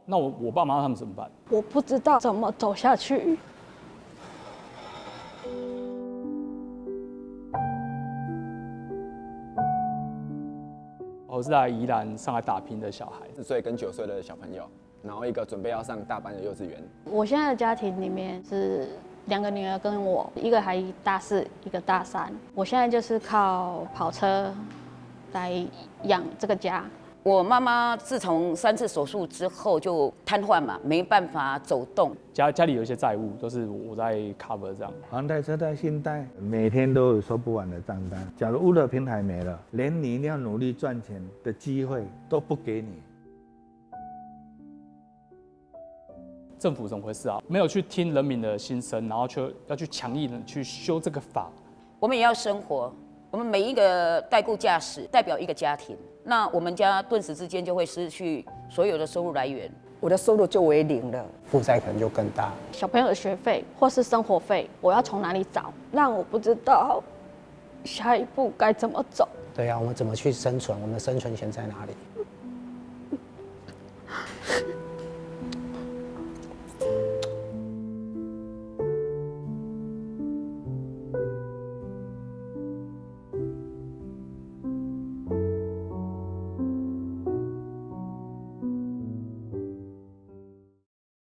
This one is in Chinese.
那我爸妈他们怎么办？我不知道怎么走下去。我是来宜兰上来打拼的小孩4岁跟9岁的小朋友，然后一个准备要上大班的幼稚园。我现在的家庭里面是2个女儿跟我，一个还大4，一个大3。我现在就是靠跑车来养这个家。我妈妈自从3次手术之后就瘫痪嘛，没办法走动。家里有一些债务都是我在 cover 这样。房贷、车贷、信贷，每天都有收不完的账单。假如ULE平台没了，连你要努力赚钱的机会都不给你。政府怎么回事啊？没有去听人民的心声，然后却要去强硬的去修这个法。我们也要生活，我们每一个代雇驾驶代表一个家庭，那我们家顿时之间就会失去所有的收入来源。我的收入就为0了，负债可能就更大。小朋友的学费或是生活费，我要从哪里找？让我不知道下一步该怎么走。对啊，我们怎么去生存？我们的生存权在哪里？